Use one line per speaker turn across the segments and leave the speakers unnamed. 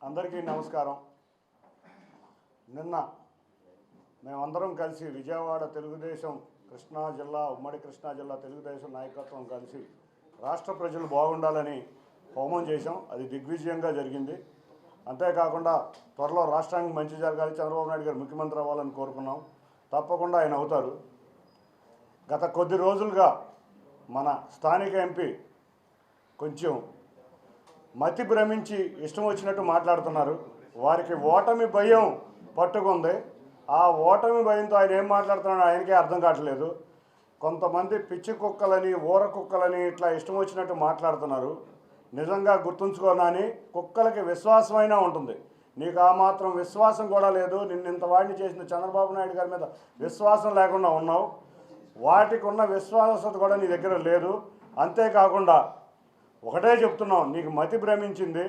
అందరికీ నమస్కారం. నిన్న మేమందరం కలిసి విజయవాడ తెలుగుదేశం కృష్ణా జిల్లా ఉమ్మడి కృష్ణా జిల్లా తెలుగుదేశం నాయకత్వం కలిసి రాష్ట్ర ప్రజలు బాగుండాలని హోమం చేశాం. అది దిగ్విజయంగా జరిగింది. అంతేకాకుండా త్వరలో రాష్ట్రానికి మంచి జరగాలి, చంద్రబాబు నాయుడు గారు ముఖ్యమంత్రి అవ్వాలని కోరుకున్నాం. తప్పకుండా ఆయన అవుతారు. గత కొద్ది రోజులుగా మన స్థానిక ఎంపీ కొంచెం మతి భ్రమించి ఇష్టం వచ్చినట్టు మాట్లాడుతున్నారు. వారికి ఓటమి భయం పట్టుకుంది. ఆ ఓటమి భయంతో ఆయన ఏం మాట్లాడుతున్నాడో ఆయనకే అర్థం కావట్లేదు. కొంతమంది పిచ్చి కుక్కలని ఊర కుక్కలని ఇట్లా ఇష్టం వచ్చినట్టు మాట్లాడుతున్నారు. నిజంగా గుర్తుంచుకోనని కుక్కలకి విశ్వాసమైనా ఉంటుంది, నీకు ఆ మాత్రం విశ్వాసం కూడా లేదు. నిన్ను ఇంత వాడిని చేసిన చంద్రబాబు నాయుడు గారి మీద విశ్వాసం లేకుండా ఉన్నావు. వాటికి ఉన్న విశ్వాసత కూడా నీ దగ్గర లేదు. అంతేకాకుండా ఒకటే చెప్తున్నాం, నీకు మతి భ్రమించింది.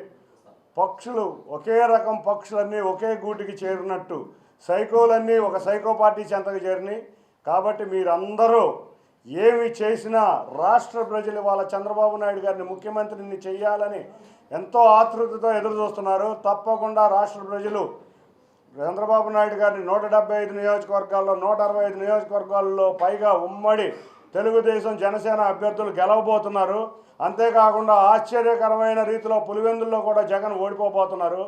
పక్షులు ఒకే రకం పక్షులన్నీ ఒకే గూటికి చేరినట్టు సైకోలన్నీ ఒక సైకో పార్టీ చెంతకు చేరినాయి. కాబట్టి మీరందరూ ఏమి చేసినా రాష్ట్ర ప్రజలు వాళ్ళ చంద్రబాబు నాయుడు గారిని ముఖ్యమంత్రిని చేయాలని ఎంతో ఆతృతతో ఎదురు చూస్తున్నారు. తప్పకుండా రాష్ట్ర ప్రజలు చంద్రబాబు నాయుడు గారిని 175 నియోజకవర్గాల్లో 165 నియోజకవర్గాల్లో పైగా ఉమ్మడి తెలుగుదేశం జనసేన అభ్యర్థులు గెలవబోతున్నారు. అంతేకాకుండా ఆశ్చర్యకరమైన రీతిలో పులివెందుల్లో కూడా జగన్ ఓడిపోబోతున్నారు.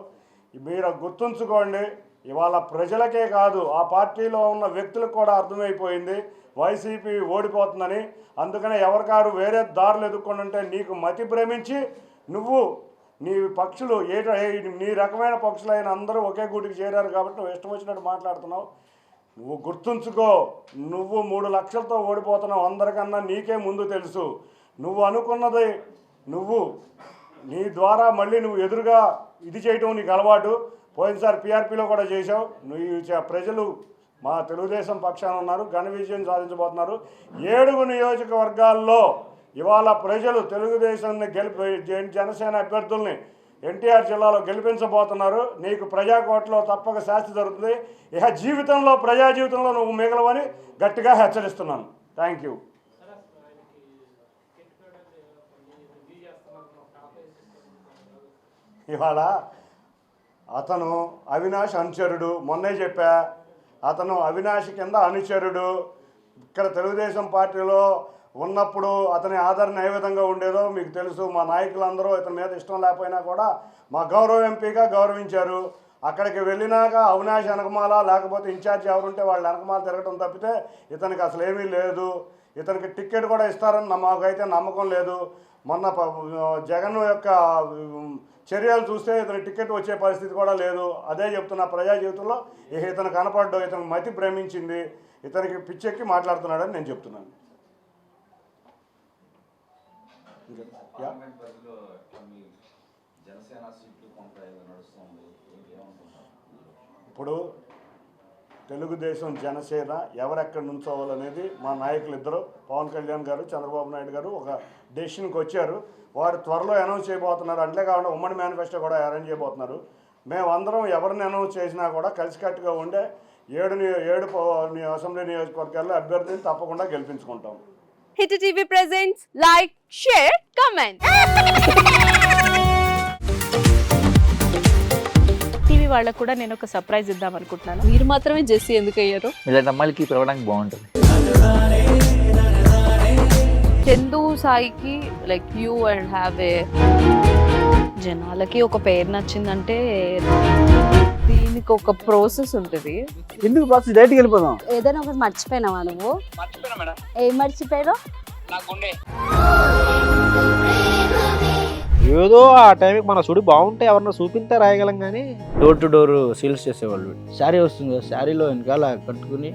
మీరు గుర్తుంచుకోండి, ఇవాళ ప్రజలకే కాదు ఆ పార్టీలో ఉన్న వ్యక్తులకు కూడా అర్థమైపోయింది వైసీపీ ఓడిపోతుందని. అందుకనే ఎవరికారు వేరే దారులు ఎదుర్కొంటుంటే నీకు మతి భ్రమించి నువ్వు నీ పక్షులు నీ రకమైన పక్షులైన అందరూ ఒకే గూటికి చేరారు కాబట్టి నువ్వు ఇష్టం వచ్చినట్టు మాట్లాడుతున్నావు. నువ్వు గుర్తుంచుకో, నువ్వు 3 లక్షలతో ఓడిపోతున్నావు. అందరికన్నా నీకే ముందు తెలుసు. నువ్వు అనుకున్నది నీ ద్వారా మళ్ళీ నువ్వు ఎదురుగా ఇది చేయటం నీకు అలవాటు. పోయినసారి పీఆర్పీలో కూడా చేసావు. నువ్వు ప్రజలు మా తెలుగుదేశం పక్షాన ఉన్నారు, ఘన విజయం సాధించబోతున్నారు. 7 నియోజకవర్గాల్లో ఇవాళ ప్రజలు తెలుగుదేశాన్ని జనసేన అభ్యర్థుల్ని ఎన్టీఆర్ జిల్లాలో గెలిపించబోతున్నారు. నీకు ప్రజాకోటలో తప్పక శాస్తి జరుగుతుంది. ఇక జీవితంలో ప్రజా జీవితంలో నువ్వు మిగలవని గట్టిగా హెచ్చరిస్తున్నాను. Thank you. ఇవాళ అతను అవినాష్ అనుచరుడు, మొన్నే చెప్పా, అతను అవినాష్ కింద అనుచరుడు. ఇక్కడ తెలుగుదేశం పార్టీలో ఉన్నప్పుడు అతని ఆదరణ ఏ విధంగా ఉండేదో మీకు తెలుసు. మా నాయకులందరూ ఇతని మీద ఇష్టం లేకపోయినా కూడా మా గౌరవ ఎంపీగా గౌరవించారు. అక్కడికి వెళ్ళినాక అవినాష్ వెనకమాల లేకపోతే ఇన్ఛార్జ్ ఎవరుంటే వాళ్ళు వెనకమాల తిరగటం తప్పితే ఇతనికి అసలు ఏమీ లేదు. ఇతనికి టికెట్ కూడా ఇస్తారని మాకైతే నమ్మకం లేదు. మొన్న జగన్ యొక్క చర్యలు చూస్తే ఇతని టికెట్ వచ్చే పరిస్థితి కూడా లేదు. అదే చెప్తున్నా, ప్రజా జీవితంలో ఇతను కనపడ్డాడు, ఇతనికి మతి భ్రమించింది, ఇతనికి పిచ్చెక్కి మాట్లాడుతున్నాడని నేను చెప్తున్నాను. ఇప్పుడు తెలుగుదేశం జనసేన ఎవరెక్కడ నుంచోవాలనేది మా నాయకులు ఇద్దరు, పవన్ కళ్యాణ్ గారు చంద్రబాబు నాయుడు గారు ఒక డెసిషన్కి వచ్చారు. వారు త్వరలో అనౌన్స్ చేయబోతున్నారు. అంతేకాకుండా ఉమ్మడి మేనిఫెస్టో కూడా అరేంజ్ చేయబోతున్నారు. మేమందరం ఎవరిని అనౌన్స్ చేసినా కూడా కలిసికట్టుగా ఉండే 7 అసెంబ్లీ నియోజకవర్గాల్లో అభ్యర్థిని తప్పకుండా గెలిపించుకుంటాం.
Hit TV presents like, share, comment. TV వాళ్ళకు కూడా నేను ఒక సర్ప్రైజ్ ఇద్దాం అనుకుంటున్నాను. మీరు మాత్రమే జెస్సీ ఎందుకు అయ్యారు?
ఇలాంటి అమ్మాయిలకి పిలవడానికి బాగుంటుంది.
చందు సాయికి like you and have a జనాలకి ఒక పేరు నచ్చిందంటే దీనికి ఒక ప్రాసెస్ ఉంటుంది.
ఎందుకు ప్రాసెస్ డైరెక్ట్గా వెళ్ళిపోదాం.
ఏదైనా ఒకటి మర్చిపోయినావా నువ్వు?
మర్చిపోయినా మేడం.
ఏం మర్చిపోయావు?
ఏదో ఆ టైంకి మన సుడి బాగుంటే ఎవరన్నా చూపిస్తే రాయగలం కానీ డోర్ టు డోర్ సేల్స్ చేసేవాళ్ళు. శారీ వస్తుంది, శారీలో వెనకాల కట్టుకుని